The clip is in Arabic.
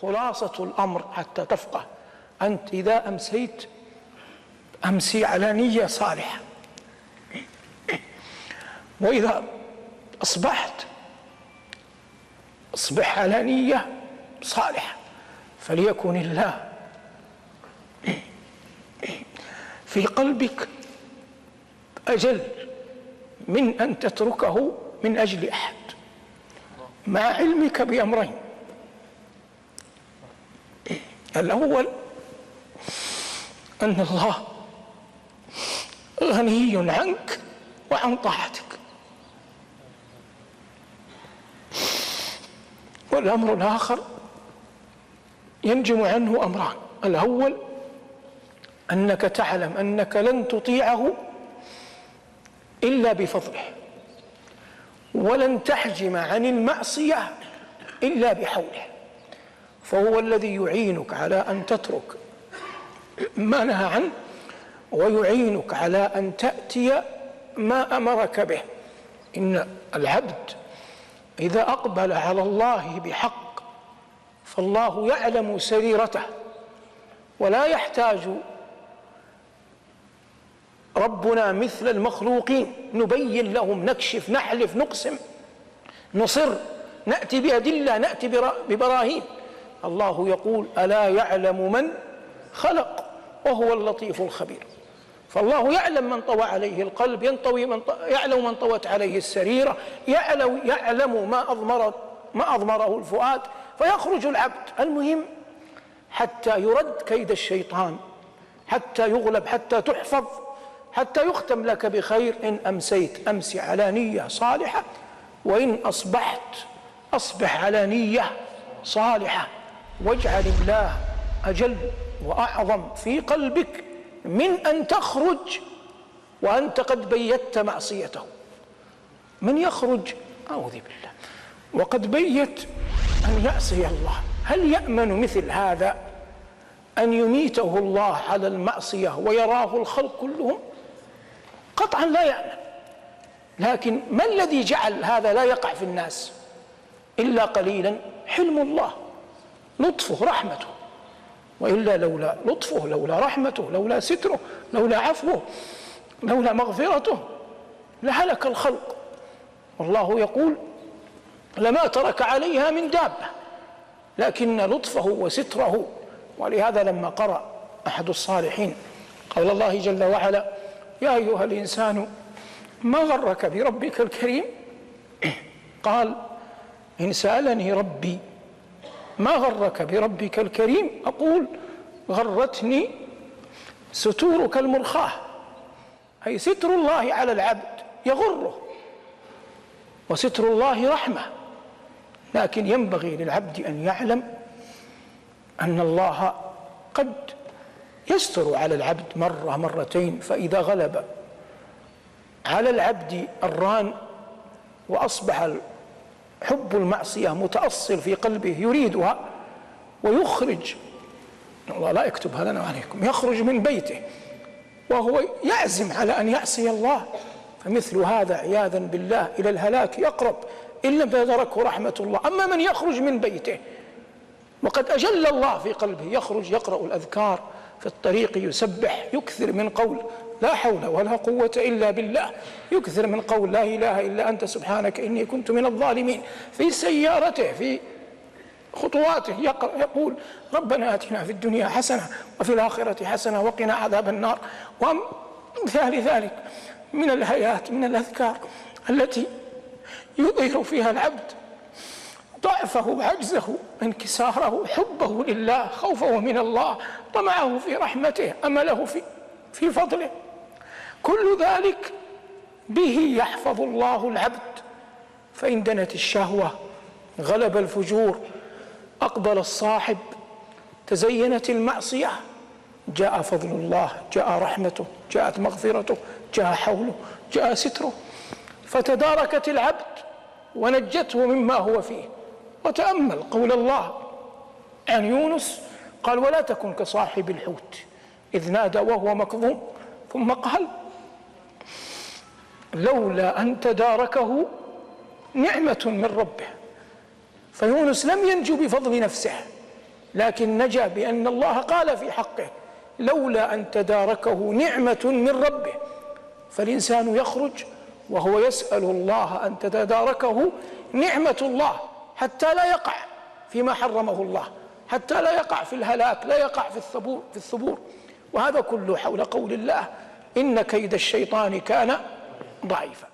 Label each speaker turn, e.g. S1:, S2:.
S1: خلاصة الأمر حتى تفقه: أنت إذا أمسيت أمسي على نية صالحة، وإذا أصبحت أصبح على نية صالحة، فليكن الله في قلبك أجل من أن تتركه من أجل أحد، مع علمك بأمرين: الأول أن الله غني عنك وعن طاعتك، والأمر الآخر ينجم عنه أمران: الأول أنك تعلم أنك لن تطيعه إلا بفضله، ولن تحجم عن المعصية إلا بحوله، فهو الذي يعينك على أن تترك ما نهى عنه، ويعينك على أن تأتي ما أمرك به. إن العبد إذا أقبل على الله بحق فالله يعلم سريرته، ولا يحتاج ربنا مثل المخلوقين نبين لهم، نكشف، نحلف، نقسم، نصر، نأتي بأدلة، نأتي ببراهين. الله يقول: ألا يعلم من خلق وهو اللطيف الخبير. فالله يعلم من طوى عليه القلب، يعلم من طوت عليه السريرة، يعلم ما أضمره الفؤاد، فيخرج العبد. المهم حتى يرد كيد الشيطان، حتى يغلب، حتى تحفظ، حتى يختم لك بخير. إن أمسيت أمسي على نية صالحة، وإن أصبحت أصبح على نية صالحة، واجعل الله أجل وأعظم في قلبك من أن تخرج وأنت قد بيت معصيته. من يخرج أعوذ بالله وقد بيت أن يعصي الله، هل يأمن مثل هذا أن يميته الله على المعصية ويراه الخلق كلهم؟ قطعا لا يأمن. لكن ما الذي جعل هذا لا يقع في الناس إلا قليلا؟ حلم الله، لطفه، رحمته. وإلا لولا لطفه، لولا رحمته، لولا ستره، لولا عفوه، لولا مغفرته لهلك الخلق. والله يقول: لما ترك عليها من دابة، لكن لطفه وستره. ولهذا لما قرأ أحد الصالحين قول الله جل وعلا: يا أيها الإنسان ما غرك بربك الكريم، قال: إن سألني ربي ما غرك بربك الكريم أقول: غرتني ستورك المرخاة، أي ستر الله على العبد يغره، وستر الله رحمة. لكن ينبغي للعبد أن يعلم أن الله قد يستر على العبد مرة مرتين، فإذا غلب على العبد الران وأصبح حب المعصية متأصل في قلبه يريدها، ويخرج، الله لا يكتب هذا عليكم، يخرج من بيته وهو يعزم على أن يعصي الله، فمثل هذا عياذا بالله إلى الهلاك يقرب إن لم تدركه رحمة الله. أما من يخرج من بيته وقد أجل الله في قلبه، يخرج يقرأ الأذكار في الطريق، يسبح، يكثر من قول لا حول ولا قوة إلا بالله، يكثر من قول لا إله إلا أنت سبحانك إني كنت من الظالمين، في سيارته، في خطواته يقول: ربنا آتنا في الدنيا حسنة وفي الآخرة حسنة وقنا عذاب النار. ومثال ذلك من الآيات، من الأذكار التي يظهر فيها العبد ضعفه، عجزه، انكساره، حبه لله، خوفه من الله، طمعه في رحمته، أمله في فضله. كل ذلك به يحفظ الله العبد. فإن دنت الشهوة، غلب الفجور، أقبل الصاحب، تزينت المعصية، جاء فضل الله، جاء رحمته، جاءت مغفرته، جاء حوله، جاء ستره، فتداركت العبد ونجته مما هو فيه. وتأمل قول الله عن يونس، قال: ولا تكن كصاحب الحوت إذ نادى وهو مكظوم، ثم قال: لولا أن تداركه نعمة من ربه. فيونس لم ينجو بفضل نفسه، لكن نجا بأن الله قال في حقه لولا أن تداركه نعمة من ربه. فالإنسان يخرج وهو يسأل الله أن تتداركه نعمة الله حتى لا يقع فيما حرمه الله، حتى لا يقع في الهلاك، لا يقع في الثبور. وهذا كله حول قول الله إن كيد الشيطان كان ضعيفا.